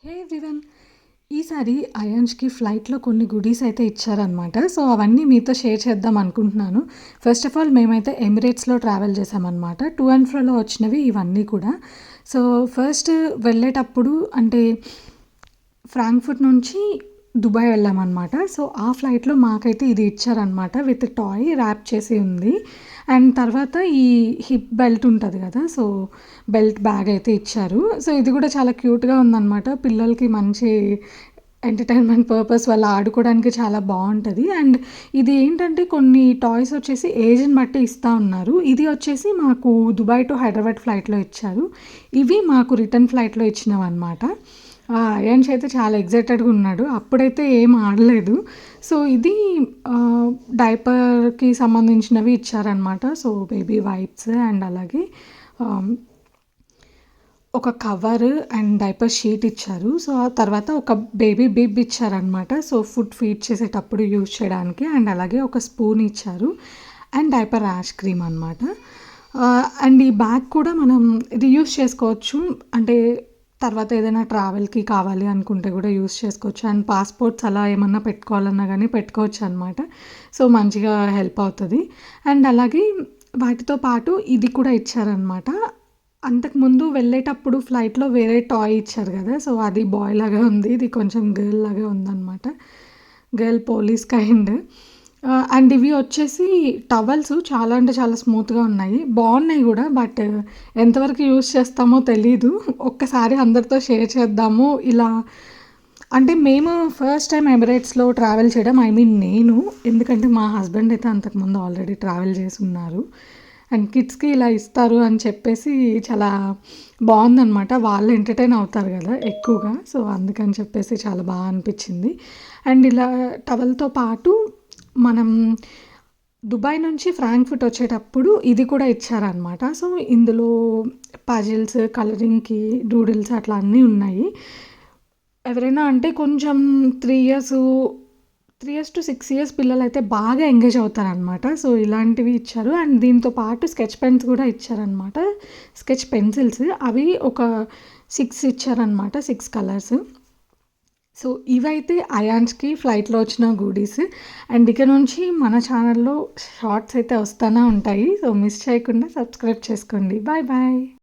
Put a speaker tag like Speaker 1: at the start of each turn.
Speaker 1: హే everyone! ఈసారి అయాన్ష్‌కి ఫ్లైట్‌లో కొన్ని గుడీస్ అయితే ఇచ్చారనమాట. సో, అవన్నీ మీతో షేర్ చేద్దాం అనుకుంటున్నాను. ఫస్ట్ ఆఫ్ ఆల్ మేమైతే ఎమిరేట్స్‌లో ట్రావెల్ చేశామనమాట. టు అండ్ ఫ్రోలో వచ్చినవి ఇవన్నీ కూడా. సో, ఫస్ట్ వెళ్ళేటప్పుడు అంటే ఫ్రాంక్‌ఫర్ట్ నుంచి దుబాయ్ వెళ్ళామనమాట. సో, ఆ ఫ్లైట్‌లో మాకైతే ఇది ఇచ్చారనమాట. విత్ టాయ్ ర్యాప్ చేసి ఉంది. అండ్ తర్వాత ఈ హిప్ బెల్ట్ ఉంటది గదా! సో, బెల్ట్ బ్యాగ్ అయితే ఇచ్చారు. సో, ఇది కూడా చాలా క్యూట్‌గా ఉందనమాట. పిల్లలకి మంచి ఎంటర్‌టైన్‌మెంట్ పర్పస్ వాళ్ళు ఆడుకోవడానికి చాలా బావుంటది. అండ్ ఇది ఏంటంటే కొన్ని టాయ్స్ వచ్చేసి ఏజ్‌ని బట్టి ఇస్తా ఉన్నారు. ఇది వచ్చేసి మాకు దుబాయ్ టు హైదరాబాద్ ఫ్లైట్‌లో ఇచ్చారు. ఇవి మాకు రిటర్న్ ఫ్లైట్‌లో ఇచ్చినవన్నమాట. అయాన్ష్ అయితే చాలా ఎక్సైటెడ్‌గా ఉన్నాడు. అప్పుడైతే ఏం ఆడలేదు. సో, ఇది డైపర్‌కి సంబంధించినవి ఇచ్చారనమాట. సో, బేబీ వైప్స్ అండ్ అలాగే ఆహ్, ఒక కవర్ అండ్ డైపర్ షీట్ ఇచ్చారు. సో, ఆ తర్వాత ఒక బేబీ బిబ్ ఇచ్చారనమాట. సో, ఫుడ్ ఫీడ్ చేసేటప్పుడు యూజ్ చేయడానికి అండ్ అలాగే ఒక స్పూన్ ఇచ్చారు. అండ్ డైపర్ ర్యాష్ క్రీమ్ అనమాట. అండ్ ఈ బ్యాగ్ కూడా మనం రీయూజ్ చేసుకోవచ్చు. అంటే తర్వాత ఏదైనా ట్రావెల్‌కి కావాలి అనుకుంటే కూడా యూజ్ చేసుకోవచ్చు. అండ్ పాస్‌పోర్ట్స్ అలా ఏమన్నా పెట్టుకోవాలన్నా గానీ పెట్టుకోవచ్చనమాట. సో, మంచిగా హెల్ప్ అవుతది. అండ్ అలాగే వాటితో పాటు ఇది కూడా ఇచ్చారనమాట. అంతకుముందు వెళ్ళేటప్పుడు ఫ్లైట్‌లో వేరే టాయ్ ఇచ్చారు గదా! సో, అది బాయ్ లాగా ఉంది. ఇది కొంచెం గర్ల్ లాగా ఉందనమాట. Girl police kind. అండ్ ఇవి వచ్చేసి టవల్స్ చాలా అంటే చాలా స్మూత్‌గా ఉన్నాయి. బావున్నాయి గూడా. బట్ ఎంతవరకు యూజ్ చేస్తామో తెలీదు. ఒక్కసారి అందరితో షేర్ చేద్దాము. ఇలా అంటే మేము ఫస్ట్ టైమ్ ఎమిరేట్స్‌లో ట్రావెల్ చేయడం. ఐ మీన్ నేను. ఎందుకంటే మా హస్బెండ్ అయితే అంతకుముందు ఆల్రెడీ ట్రావెల్ చేసున్నారు. అండ్ కిడ్స్‌కి ఇలా ఇస్తారు అని చెప్పేసి చాలా బావుందనమాట. వాళ్ళు ఎంటర్‌టైన్ అవుతారు గదా! ఎక్కువగా. సో, అందుకని చెప్పేసి చాలా అనిపిచ్చింది. అండ్ ఇలా టవల్‌తో పాటు మనం దుబాయ్ నుంచి ఫ్రాంక్‌ఫర్ట్ వచ్చేటప్పుడు ఇది కూడా ఇచ్చారనమాట. సో, ఇందులో పజిల్స్, కలరింగ్‌కి, డూడిల్స్ అట్లా అన్నీ ఉన్నాయి. ఎవరైనా అంటే కొంచెం 3 ఇయర్స్ 3 ఇయర్స్ టు 6 ఇయర్స్ పిల్లలైతే బాగా ఎంగేజ్ అవుతారనమాట. సో, ఇలాంటివి ఇచ్చారు. అండ్ దీంతో పాటు స్కెచ్ పెన్స్ కూడా ఇచ్చారనమాట. స్కెచ్ పెన్సిల్స్ అవి ఒక 6 ఇచ్చారనమాట. 6 కలర్స్. సో, ఇవైతే అయాన్ష్‌కి ఫ్లైట్‌లో వచ్చిన గూడీస్. అండ్ ఇక నుంచి మన ఛానల్‌లో షార్ట్స్ అయితే వస్తానే ఉంటాయి. సో, మిస్ చేయకుండా సబ్స్క్రైబ్ చేసుకోండి. Bye bye.